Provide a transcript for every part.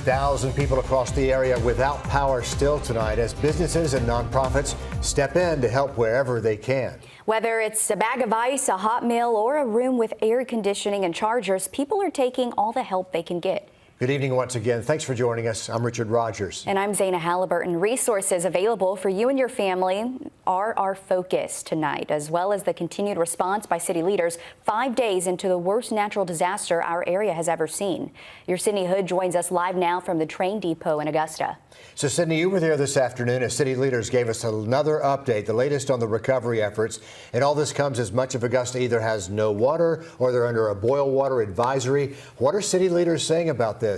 1,000 people across the area without power still tonight as businesses and nonprofits step in to help wherever they can. Whether it's a bag of ice, a hot meal, or a room with air conditioning and chargers, people are taking all the help they can get. Good evening once again. Thanks for joining us. I'm Richard Rogers. And I'm Zaina Halliburton. Resources available for you and your family are our focus tonight, as well as the continued response by city leaders 5 days into the worst natural disaster our area has ever seen. Your Sydney Hood joins us live now from the train depot in Augusta. So, Sydney, you were there this afternoon as city leaders gave us another update, the latest on the recovery efforts. And all this comes as much of Augusta either has no water or they're under a boil water advisory. What are city leaders saying about this?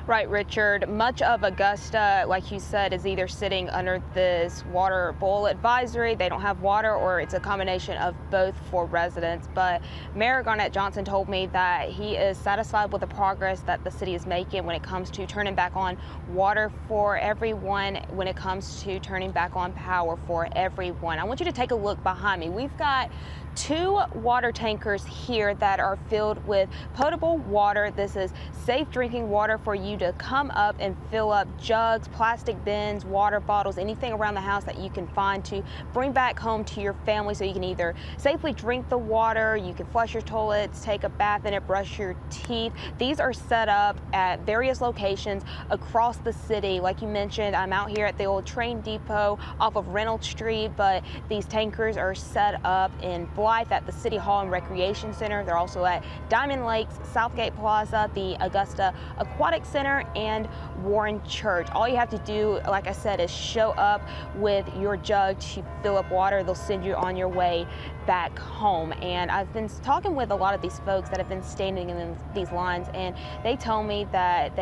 Right, Richard. Much of Augusta, like you said, is either sitting under this water boil advisory. They don't have water, or it's a combination of both for residents. But Mayor Garnett Johnson told me that he is satisfied with the progress that the city is making when it comes to turning back on water for everyone, when it comes to turning back on power for everyone. I want you to take a look behind me. We've got 2 water tankers here that are filled with potable water. This is safe drinking water for you to come up and fill up jugs, plastic bins, water bottles, anything around the house that you can find to bring back home to your family so you can either safely drink the water, you can flush your toilets, take a bath in it, brush your teeth. These are set up at various locations across the city. Like you mentioned, I'm out here at the old train depot off of Reynolds Street, but these tankers are set up in Blythe at the City Hall and Recreation Center. They're also at Diamond Lakes, Southgate Plaza, the Augusta Aquatic Center, and Warren Church. All you have to do, like I said, is show up with your jug to fill up water. They'll send you on your way back home. And I've been talking with a lot of these folks that have been standing in these lines, and they tell me that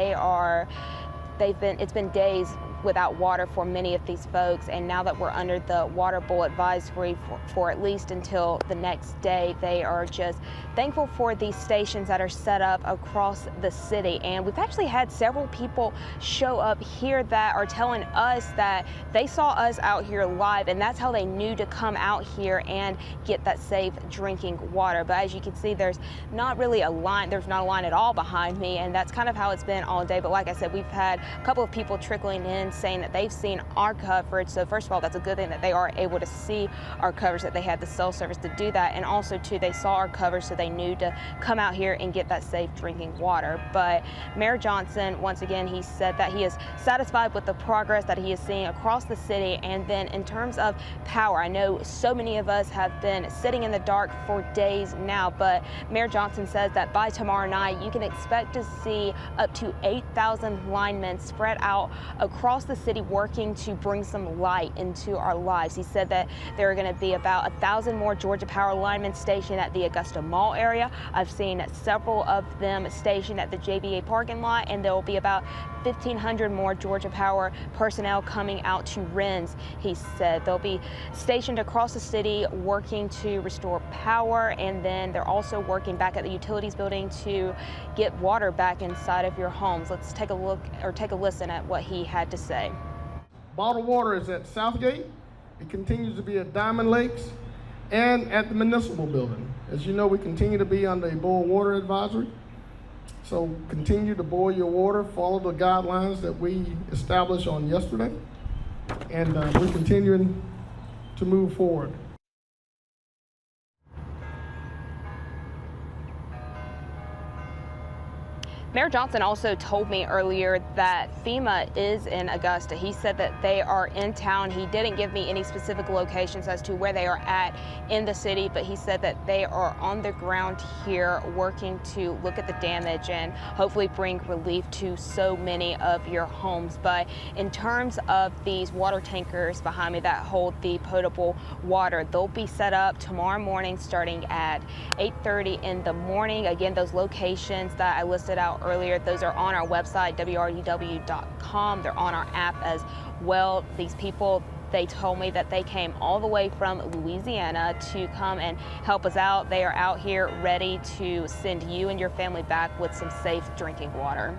it's been days without water for many of these folks, and now that we're under the water boil advisory for at least until the next day, they are just thankful for these stations that are set up across the city. And we've actually had several people show up here that are telling us that they saw us out here live, and that's how they knew to come out here and get that safe drinking water. But as you can see, there's not really a line, there's not a line at all behind me, and that's kind of how it's been all day. But like I said, we've had a couple of people trickling in saying that they've seen our coverage. So first of all, that's a good thing that they are able to see our coverage, that they had the cell service to do that. And also too, they saw our coverage, so they knew to come out here and get that safe drinking water. But Mayor Johnson, once again, he said that he is satisfied with the progress that he is seeing across the city. And then in terms of power, I know so many of us have been sitting in the dark for days now, but Mayor Johnson says that by tomorrow night, you can expect to see up to 8,000 linemen spread out across the city working to bring some light into our lives. He said that there are going to be about 1,000 more Georgia Power linemen stationed at the Augusta Mall area. I've seen several of them stationed at the JBA parking lot, and there will be about 1,500 more Georgia Power personnel coming out to RINs. He said they'll be stationed across the city working to restore power, and then they're also working back at the utilities building to get water back inside of your homes. Let's take a look, or take a listen at what he had to say. Bottled water is at Southgate. It continues to be at Diamond Lakes and at the municipal building. As you know, we continue to be under a boil water advisory. So continue to boil your water, follow the guidelines that we established on yesterday, and we're continuing to move forward. Mayor Johnson also told me earlier that FEMA is in Augusta. He said that they are in town. He didn't give me any specific locations as to where they are at in the city, but he said that they are on the ground here working to look at the damage and hopefully bring relief to so many of your homes. But in terms of these water tankers behind me that hold the potable water, they'll be set up tomorrow morning starting at 8:30 in the morning. Again, those locations that I listed out earlier, those are on our website, WRUW.com. They're on our app as well. These people, they told me that they came all the way from Louisiana to come and help us out. They are out here ready to send you and your family back with some safe drinking water.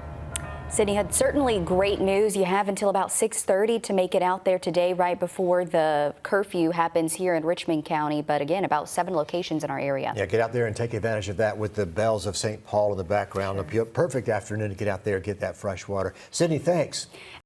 Sydney, had certainly great news. You have until about 6:30 to make it out there today, right before the curfew happens here in Richmond County. But again, about 7 locations in our area. Yeah, get out there and take advantage of that with the bells of St. Paul in the background. A perfect afternoon to get out there and get that fresh water. Sydney, thanks.